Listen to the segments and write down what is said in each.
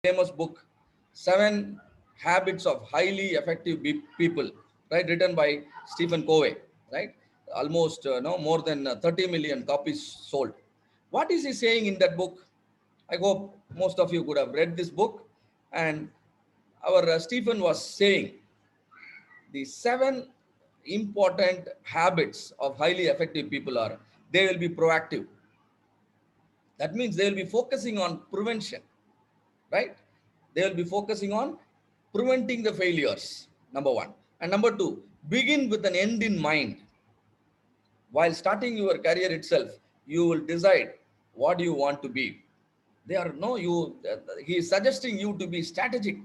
famous book, Seven Habits of Highly Effective People, right? Written by Stephen Covey, right? Almost no more than 30 million copies sold. What is he saying in that book? I hope most of you could have read this book. And our Stephen was saying the seven important habits of highly effective people are: they will be proactive. That means they will be focusing on prevention, right? They will be focusing on preventing the failures, number one. And number two, begin with an end in mind. While starting your career itself, you will decide what you want to be. They are no, you, he is suggesting you to be strategic.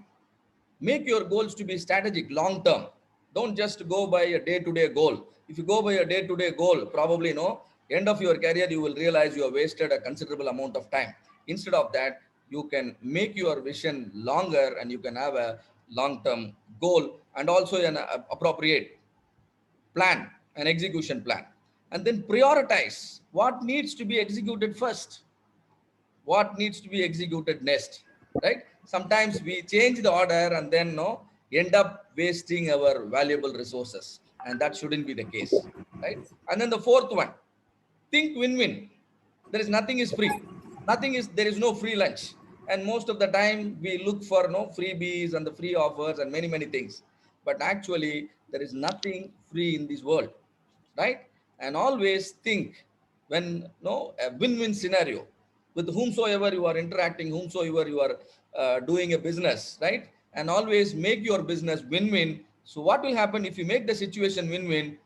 Make your goals to be strategic, long term. Don't just go by a day to day goal. If you go by a day to day goal, probably no, end of your career, you will realize you have wasted a considerable amount of time. Instead of that, you can make your vision longer and you can have a long term goal and also an appropriate plan, an execution plan. And then prioritize what needs to be executed first, what needs to be executed next, right? Sometimes we change the order and then no end up wasting our valuable resources, and that shouldn't be the case, right? And then the fourth one, think win-win. There is nothing is free, nothing is, there is no free lunch. And most of the time we look for no freebies and the free offers and many many things, but actually there is nothing free in this world, right? And always think when no a win-win scenario with whomsoever you are interacting, whomsoever you are doing a business, right? And always make your business win-win. So what will happen if you make the situation win-win?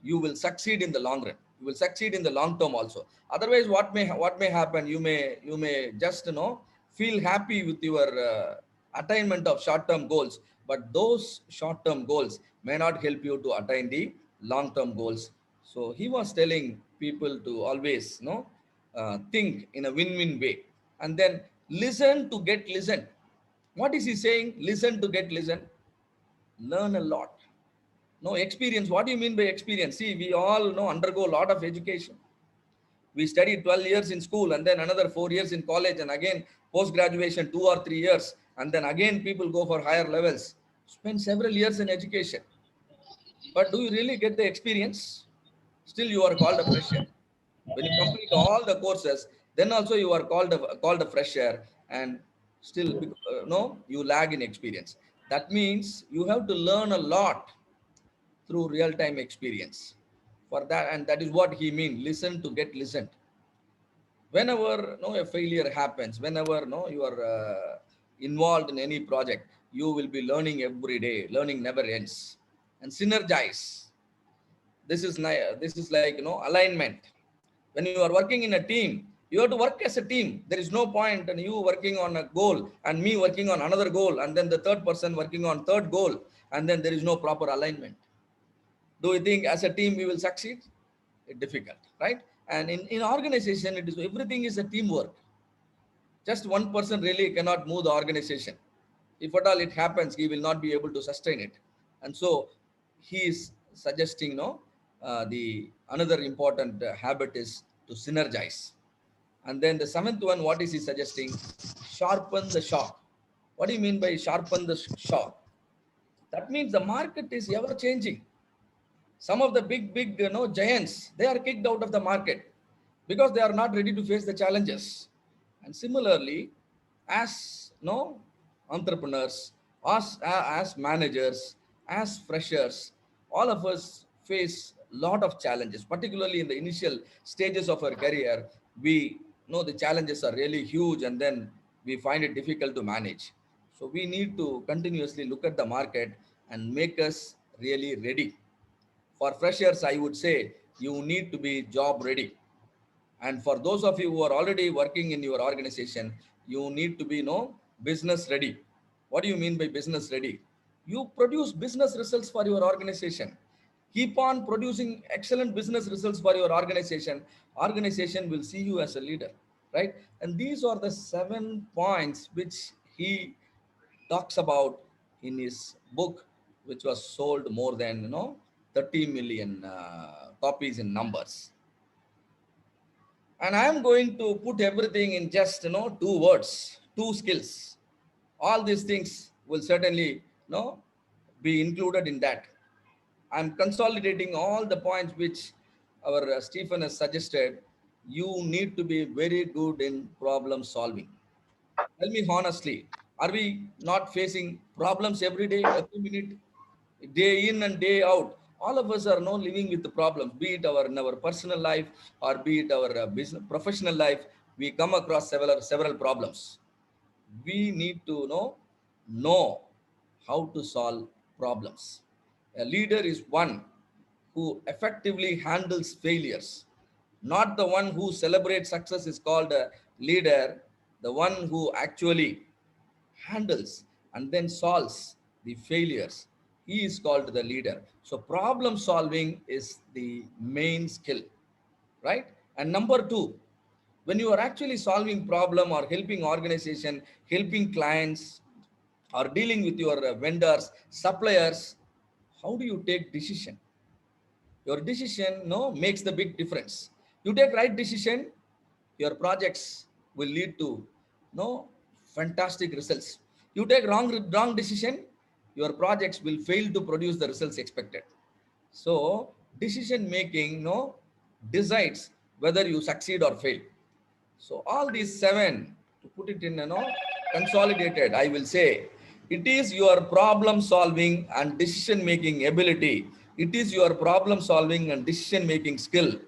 You will succeed in the long run. You will succeed in the long term also. Otherwise, what may happen? You may just feel happy with your attainment of short-term goals, but those short-term goals may not help you to attain the long-term goals. So he was telling people to always think in a win-win way, and then listen to get listened. What is he saying? Listen to get listened. Learn a lot. No experience. What do you mean by experience? See, we all know undergo a lot of education. We study 12 years in school and then another 4 years in college and again post graduation 2 or 3 years, and then again people go for higher levels. Spend several years in education, but do you really get the experience? Still, you are called a fresher. When you complete all the courses, then also you are called a fresher, and still no, you lag in experience. That means you have to learn a lot through real time experience for that, and that is what he mean, listen to get listened. Whenever no a failure happens, whenever no you are involved in any project, you will be learning every day. Learning never ends. And synergize. This is like alignment. When you are working in a team, you have to work as a team. There is no point and you working on a goal and me working on another goal and then the third person working on third goal, and then there is no proper alignment. Do you think as a team we will succeed? It's difficult, right? And in organization, it is everything is a teamwork. Just one person really cannot move the organization. If at all it happens, he will not be able to sustain it. And so he is suggesting the another important habit is to synergize. And then the seventh one, what is he suggesting? Sharpen the saw. What do you mean by sharpen the saw? That means the market is ever changing. Some of the big giants, they are kicked out of the market because they are not ready to face the challenges. And similarly, as entrepreneurs, as managers, as freshers, all of us face a lot of challenges, particularly in the initial stages of our career. We know the challenges are really huge and then we find it difficult to manage. So we need to continuously look at the market and make us really ready. For freshers, I would say you need to be job ready. And for those of you who are already working in your organization, you need to be business ready. What do you mean by business ready? You produce business results for your organization. Keep on producing excellent business results for your organization. Organization will see you as a leader, right? And these are the 7 points which he talks about in his book, which was sold more than 30 million copies in numbers. And I am going to put everything in just two words, two skills. All these things will certainly be included in that. I'm consolidating all the points which our Stephen has suggested. You need to be very good in problem solving. Tell me honestly, are we not facing problems every day, every minute, day in and day out? All of us are now living with the problems, be it our in our personal life or be it our business professional life. We come across several problems. We need to know how to solve problems. A leader is one who effectively handles failures, not the one who celebrates success is called a leader. The one who actually handles and then solves the failures, he is called the leader. So problem solving is the main skill, right? And number two, when you are actually solving problem or helping organization, helping clients, or dealing with your vendors, suppliers, how do you take decision? Your decision makes the big difference. You take right decision, your projects will lead to no fantastic results. You take wrong decision, your projects will fail to produce the results expected. So decision making decides whether you succeed or fail. So all these seven, to put it in consolidated, I will say, it is your problem solving and decision making ability. It is your problem solving and decision making skill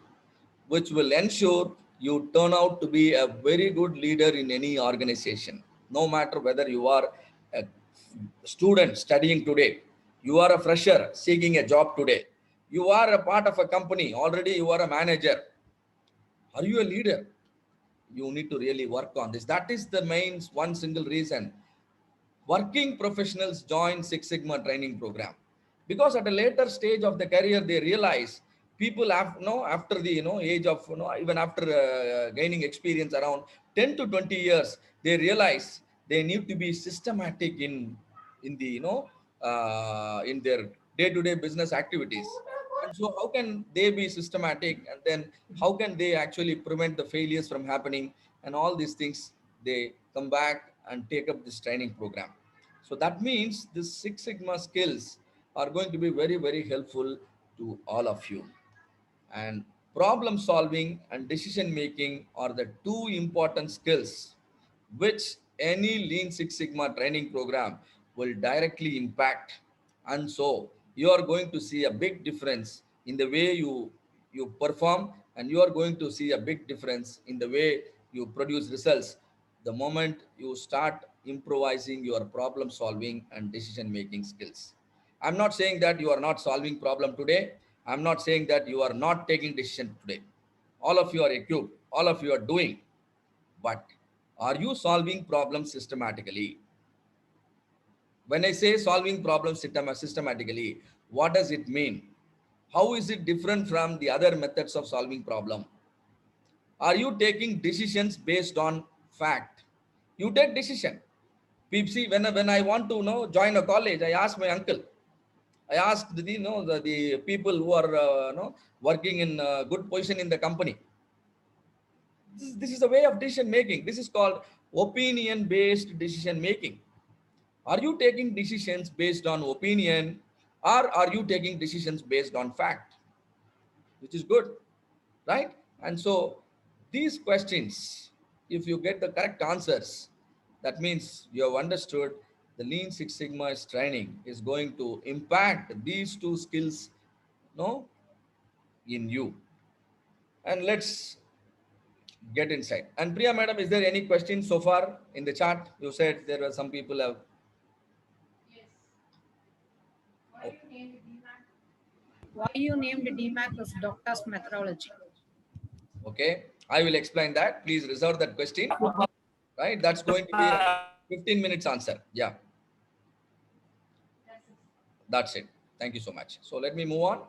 which will ensure you turn out to be a very good leader in any organization. No matter whether you are a student studying today, you are a fresher seeking a job today, you are a part of a company, already you are a manager, are you a leader? You need to really work on this. That is the main one single reason working professionals join Six Sigma training program, because at a later stage of the career they realize people have after the age of even after gaining experience around 10 to 20 years, they realize they need to be systematic in the in their day to day business activities. And so how can they be systematic, and then how can they actually prevent the failures from happening, and all these things, they come back and take up this training program. So that means this Six Sigma skills are going to be very, very helpful to all of you. And problem solving and decision making are the two important skills which any Lean Six Sigma training program will directly impact. And so you are going to see a big difference in the way you perform, and you are going to see a big difference in the way you produce results the moment you start improvising your problem solving and decision making skills. I'm not saying that you are not solving problem today. I'm not saying that you are not taking decision today. All of you are equipped, all of you are doing, but are you solving problems systematically? When I say solving problems systematically, what does it mean? How is it different from the other methods of solving problem? Are you taking decisions based on fact? You take decision. See, when I want to join a college, I ask my uncle. I asked the people who are working in a good position in the company. This is a way of decision making. This is called opinion based decision making. Are you taking decisions based on opinion, or are you taking decisions based on fact? Which is good, right? And so these questions, if you get the correct answers, that means you have understood the Lean Six Sigma's training is going to impact these two skills no, in you. And let's get inside. And Priya madam, is there any questions so far in the chat? You said there were some people have. Why you named DMAC as doctor's methodology? Okay, I will explain that. Please reserve that question. Right, that's going to be a 15 minutes answer. Yeah, that's it. Thank you so much. So let me move on.